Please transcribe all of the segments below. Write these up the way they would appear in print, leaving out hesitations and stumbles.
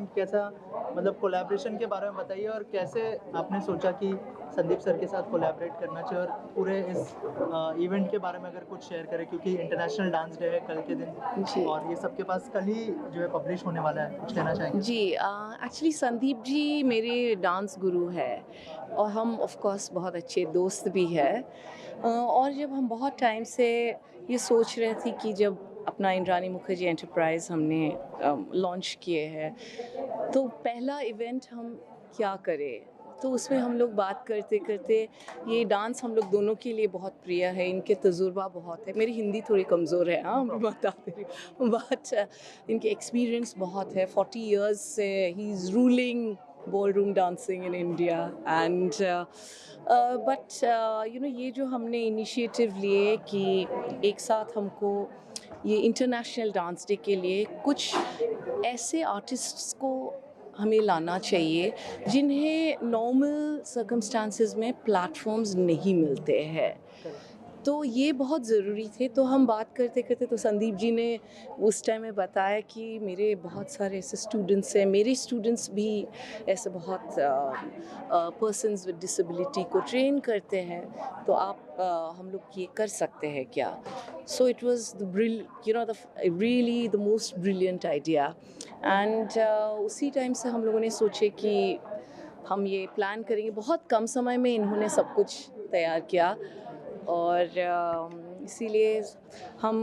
चाहेंगे कैसा मतलब कोलैबोरेशन के बारे में बताइए और कैसे आपने सोचा कि संदीप सर के साथ कोलैबोरेट करना चाहिए और पूरे इस इवेंट के बारे में अगर कुछ शेयर करें क्योंकि इंटरनेशनल डांस डे है कल के दिन जी। और ये सबके पास कल ही जो है पब्लिश होने वाला है, कुछ कहना चाहेंगे? जी एक्चुअली संदीप जी मेरे डांस गुरु हैं और हम ऑफ कोर्स बहुत अच्छे दोस्त भी हैं। और जब हम बहुत टाइम से ये सोच रहे थे कि जब अपना इंद्रानी मुखर्जी एंटरप्राइज हमने लॉन्च किए हैं तो पहला इवेंट हम क्या करें, तो उसमें हम लोग बात करते करते ये डांस हम लोग दोनों के लिए बहुत प्रिय है, इनके तजुर्बा बहुत है। मेरी हिंदी थोड़ी कमज़ोर है, हाँ मैं बता दे रही हूँ, बट इनके एक्सपीरियंस बहुत है। 40 इयर्स से he is ruling ballroom dancing in India and but ये जो हमने इनिशिएटिव लिए कि एक साथ हमको ये इंटरनेशनल डांस डे के लिए कुछ ऐसे आर्टिस्ट्स को हमें लाना चाहिए जिन्हें नॉर्मल सर्कमस्टांसेस में प्लेटफॉर्म्स नहीं मिलते हैं। तो ये बहुत ज़रूरी थे। तो हम बात करते करते तो संदीप जी ने उस टाइम में बताया कि मेरे बहुत सारे ऐसे स्टूडेंट्स हैं, मेरे स्टूडेंट्स भी ऐसे बहुत पर्सन्स विद डिसेबिलिटी को ट्रेन करते हैं, तो आप हम लोग ये कर सकते हैं क्या? So it was the the really the most brilliant idea and उसी टाइम से हम लोगों ने सोचे कि हम ये प्लान करेंगे। बहुत कम समय में इन्होंने सब कुछ तैयार किया और इसीलिए हम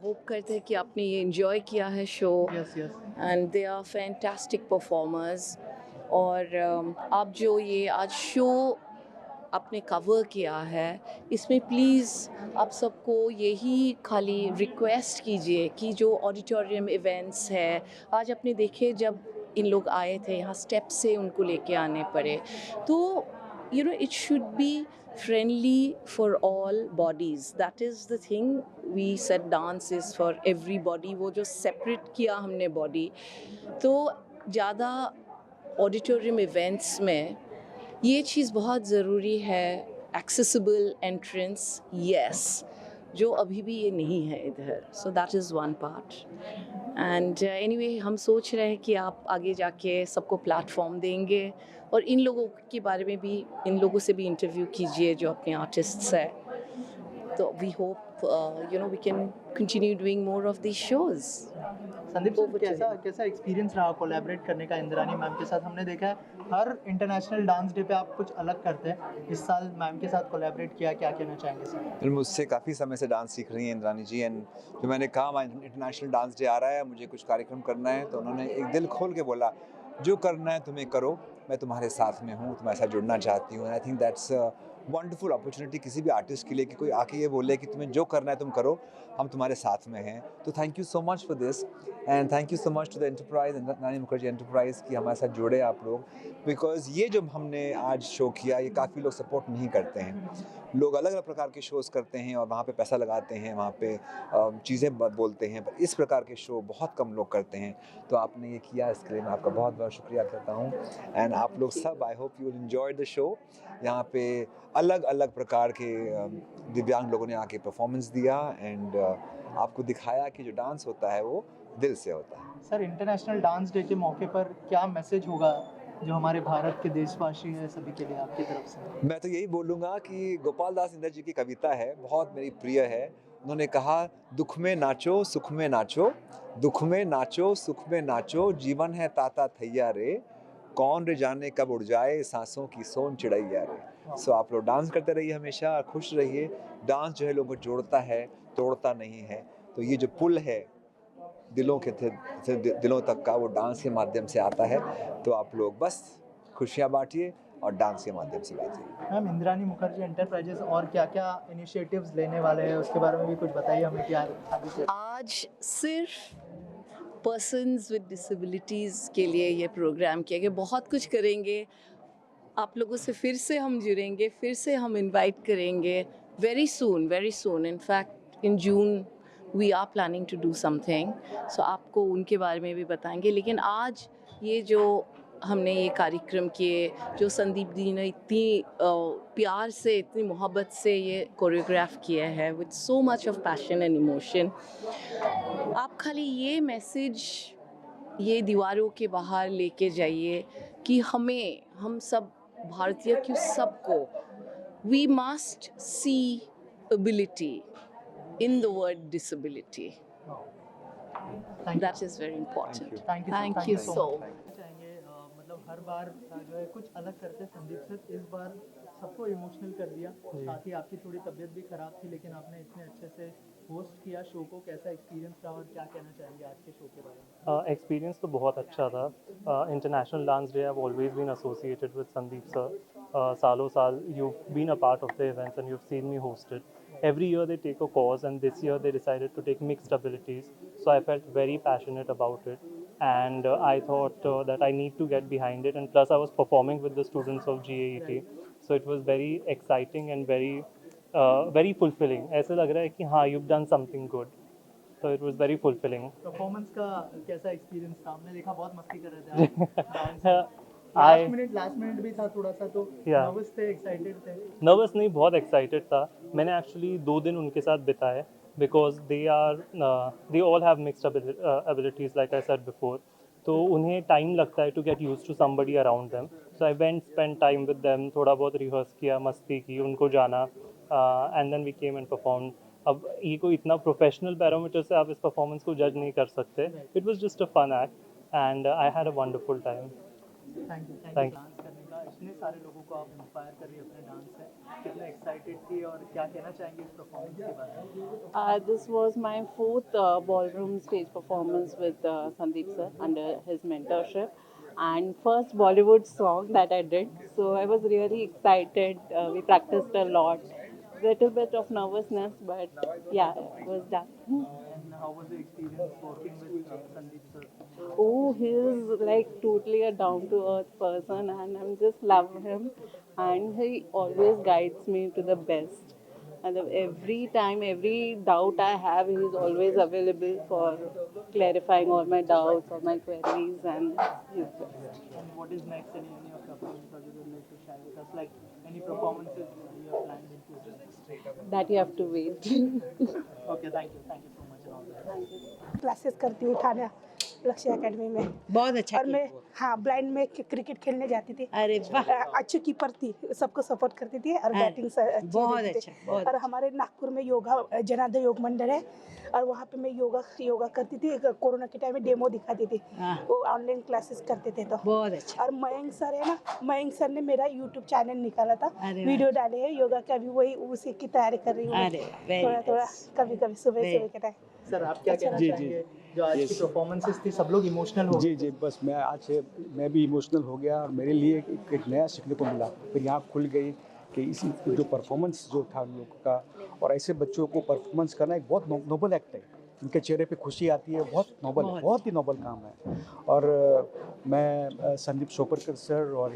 होप करते हैं कि आपने ये इन्जॉय किया है show yes, yes. And they are fantastic performers. और आप जो ये आज शो आपने कवर किया है, इसमें प्लीज़ आप सबको यही खाली रिक्वेस्ट कीजिए कि जो ऑडिटोरियम इवेंट्स है, आज आपने देखे जब इन लोग आए थे यहाँ स्टेप से उनको लेके आने पड़े, तो it should be friendly for all bodies. That is the thing. We said dance is for everybody. वो जो separate किया हमने body, तो ज़्यादा ऑडिटोरियम इवेंट्स में ये चीज़ बहुत ज़रूरी है। एक्सेसिबल एंट्रेंस, यस, जो अभी भी ये नहीं है इधर। So that is one part and anyway हम सोच रहे हैं कि आप आगे जाके सबको प्लेटफॉर्म देंगे और इन लोगों के बारे में भी, इन लोगों से भी इंटरव्यू कीजिए जो अपने आर्टिस्ट्स हैं। तो we hope we can continue doing more of this shows. Sandeep sir Over to कैसा him. कैसा एक्सपीरियंस रहा कोलैबोरेट करने का इंद्रानी मैम के साथ? हमने देखा है हर इंटरनेशनल डांस डे पे आप कुछ अलग करते हैं, इस साल मैम के साथ कोलैबोरेट किया, क्या कहना चाहेंगे सर? फिर मुझसे काफ़ी समय से डांस सीख रही हैं इंद्रानी जी एंड जो मैंने कहा हमारा इंटरनेशनल डांस डे आ रहा है, मुझे कुछ कार्यक्रम करना है, तो उन्होंने एक दिल खोल के बोला जो करना है तुम्हें करो, मैं तुम्हारे साथ में हूँ, तुम्हारे साथ जुड़ना चाहती हूँ। And I think that's wonderful opportunity किसी भी आर्टिस्ट के लिए कि कोई आके ये बोले कि तुम्हें जो करना है तुम करो, हम तुम्हारे साथ में हैं। तो thank you so much for this and thank you so much to the enterprise, Indrani Mukherjee enterprise, कि हमारे साथ जुड़े आप लोग, बिकॉज ये जो हमने आज शो किया ये काफ़ी लोग सपोर्ट नहीं करते हैं। लोग अलग अलग प्रकार के शोज़ करते हैं और वहाँ पे पैसा लगाते हैं, वहाँ पे चीज़ें बोलते हैं, पर इस प्रकार के शो बहुत कम लोग करते हैं। तो आपने ये किया, इसके लिए मैं आपका बहुत बहुत शुक्रिया करता हूँ एंड आप लोग सब, I hope you will enjoy the show. यहाँ पे अलग अलग प्रकार के दिव्यांग लोगों ने आके परफॉर्मेंस दिया एंड आपको दिखाया कि जो डांस होता है वो दिल से होता है। सर इंटरनेशनल डांस डे के मौके पर क्या मैसेज होगा जो हमारे भारत के देशवासी हैं सभी के लिए आपकी तरफ से? मैं तो यही बोलूँगा कि गोपाल दास इंदर जी की कविता है, बहुत मेरी प्रिय है। उन्होंने कहा, दुख में नाचो सुख में नाचो, दुख में नाचो सुख में नाचो, जीवन है ताता थैया रे, कौन रे जाने कब उड़ जाए सांसों की सोन चिड़ैया रे। सो आप लोग डांस करते रहिए, हमेशा खुश रहिए। डांस जो है लोगों को जोड़ता है, तोड़ता नहीं है। तो ये जो पुल है दिलों के दिलों तक का, वो डांस के माध्यम से आता है। तो आप लोग बस खुशियाँ बांटिए और डांस के माध्यम से बांटिए। मैम इंद्रानी मुखर्जी एंटरप्राइजेस और क्या क्या इनिशिएटिव्स लेने वाले हैं उसके बारे में भी कुछ बताइए हमें, क्या आगे से? आज सिर्फ पर्सन्स विद डिसेबिलिटीज़ के लिए ये प्रोग्राम किया गया। बहुत कुछ करेंगे, आप लोगों से फिर से हम जुड़ेंगे, फिर से हम इनवाइट करेंगे very soon. In fact in June we are planning to do something, so आपको उनके बारे में भी बताएंगे। लेकिन आज ये जो हमने ये कार्यक्रम किए, जो संदीप दी ने इतनी प्यार से, इतनी मोहब्बत से ये कोरियोग्राफ किया है with so much of passion and emotion, आप खाली ये मैसेज ये दीवारों के बाहर लेके जाइए कि हम सब भारतीय क्यों सबको we must see ability in the word disability. Thank That is very important. Thank thank Thank you so much. चाहेंगे मतलब हर बार जो है कुछ अलग करते हैं संदीप सर, इस बार सबको इमोशनल कर दिया. साथ ही आपकी थोड़ी तबीयत भी खराब थी, लेकिन आपने इतने अच्छे से होस्ट किया शो को. कैसा एक्सपीरियंस रहा और क्या कहना चाहेंगे आज के शो के बारे में? एक्सपीरियंस तो बहुत अच्छा था. International dance day have always been associated with Sandeep sir. सालों साल you been a part of the events and you have seen me hosted. Every year they take a cause, and this year they decided to take mixed abilities. So I felt very passionate about it, and I thought that I need to get behind it. And plus, I was performing with the students of GAET, so it was very exciting and very fulfilling. ऐसे लग रहा है कि हाँ, you've done something good. So it was very fulfilling. Performance का कैसा experience था? हमने देखा बहुत मस्ती कर रहे थे आप. लास्ट मिनट भी था थोड़ा सा, तो Yeah. नर्वस थे, एक्साइटेड थे? नर्वस नहीं, बहुत एक्साइटेड था. मैंने एक्चुअली 2 दिन उनके साथ बिताए because they all have mixed abilities like I said before. तो उन्हें टाइम लगता है to get use to somebody around them. So I went spend time with them, थोड़ा बहुत रिहर्स किया, मस्ती की, उनको जाना, and then we came and perform. अब ये कोई इतना प्रोफेशनल पैरामीटर से आप इस परफॉर्मेंस को जज नहीं कर सकते. It was just a fun act and I had a wonderful time. Thank you. Thank you. Dance करने का इतने सारे लोगों को आप इंस्पायर कर रही है अपने डांस से. कितना एक्साइटेड थी और क्या कहना चाहेंगे इस परफॉर्मेंस के बारे में? This was my fourth ballroom stage performance with Sandeep sir under his mentorship, and first Bollywood song that I did. So I was really excited. We practiced a lot. Little bit of nervousness, but yeah, it was done. And how was the experience working with Sandeep sir? Oh, he's like totally a down to earth person, and I'm just love him. And he always guides me to the best. And every time, every doubt I have, he's always available for clarifying all my doubts, all my queries, and he's best. And what is next? Any of your plans that you would like to share with us? Like any performances you have planned in future? That you have to wait. Okay, thank you so much and all that. Thank you. Classes करती हूँ थाना लक्ष्य academy में. बहुत अच्छा और मैं blind में क्रिकेट खेलने जाती थी. अरे वाह, अच्छी कीपर थी, सबको सपोर्ट करती थी और हाँ, बैटिंग से अच्छी बहुत रहती अच्छा, थी. बहुत और हमारे नागपुर में योगा जनार्दन योग मंदिर है, और वहाँ पे मैं योगा करती थी. कोरोना के टाइम में डेमो दिखाती थी. हाँ। वो ऑनलाइन क्लासेस करते थे तो. बहुत अच्छा. और मयंक सर है ना, मयंक सर ने मेरा यूट्यूब चैनल निकाला था, अरे वाह। वीडियो डाले हैं योगा का भी, वही उसी की तैयारी कर रही हूँ. अरे very थोड़ा nice. कभी कभी सुबह Very- सुबह के टाइम. सर आप क्या कहना जी, चाहेंगे? जो आज की परफॉर्मेंसेस थी, सब लोग इमोशनल हो जी गए. जी, बस मैं आज से मैं भी इमोशनल हो गया, और मेरे लिए एक नया सीखने को मिला. फिर यहाँ खुल गई कि इस जो परफॉर्मेंस जो था उन लोगों का, और ऐसे बच्चों को परफॉर्मेंस करना एक बहुत नोबल एक्ट है. उनके चेहरे पे खुशी आती है, बहुत नोबल है, बहुत ही नोबल काम है. और मैं संदीप सोपरकर सर और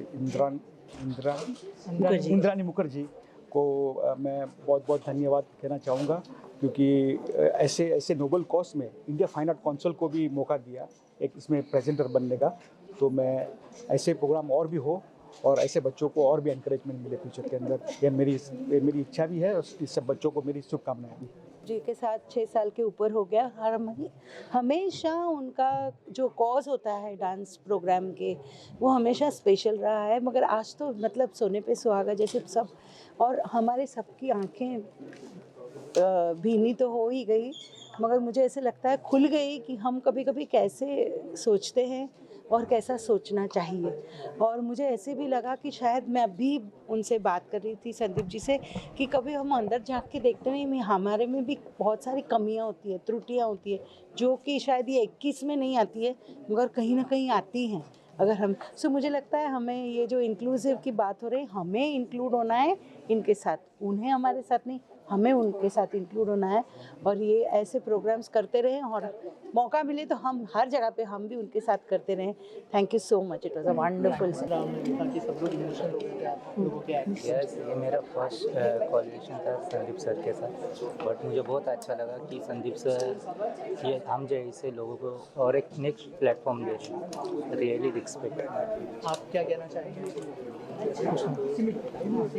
इंद्रानी मुखर्जी को मैं बहुत बहुत धन्यवाद कहना चाहूँगा, क्योंकि ऐसे नोबल कॉज में इंडिया फाइन आर्ट काउंसिल को भी मौका दिया एक इसमें प्रेजेंटर बनने का. तो मैं ऐसे प्रोग्राम और भी हो, और ऐसे बच्चों को और भी एनकरेजमेंट मिले फ्यूचर के अंदर, ये मेरी इच्छा भी है, और इस सब बच्चों को मेरी शुभकामनाएं भी. जी के साथ 6 साल के ऊपर हो गया. हमेशा उनका जो कॉज होता है डांस प्रोग्राम के, वो हमेशा स्पेशल रहा है. मगर आज तो मतलब सोने पे सुहागा जैसे सब, और हमारे सबकी आंखें भीनी तो हो ही गई, मगर मुझे ऐसे लगता है खुल गई कि हम कभी कभी कैसे सोचते हैं और कैसा सोचना चाहिए. और मुझे ऐसे भी लगा कि शायद मैं अभी उनसे बात कर रही थी संदीप जी से, कि कभी हम अंदर झांक के देखते नहीं, हमारे में भी बहुत सारी कमियां होती है, त्रुटियां होती है, जो कि शायद ये 21 में नहीं आती है, मगर कहीं ना कहीं आती हैं. अगर हम मुझे लगता है हमें ये जो इंक्लूसिव की बात हो रही है, हमें इंक्लूड होना है इनके साथ, उन्हें हमारे साथ नहीं, हमें उनके साथ इंक्लूड होना है. और ये ऐसे प्रोग्राम्स करते रहें, और मौका मिले तो हम हर जगह पे हम भी उनके साथ करते रहें. Thank you so much. It was a wonderful. ताकि सब लोग इमोशनल हो गए थे आप लोगों के एक्ट से. यस, ये मेरा फर्स्ट कोलैबोरेशन था संदीप सर के साथ, बट मुझे बहुत अच्छा लगा कि संदीप सर ये हम जैसे लोगों को और एक नेक्स्ट प्लेटफॉर्म दे रहे हैं. Really respect. आप क्या कहना चाहेंगे?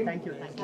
Thank you.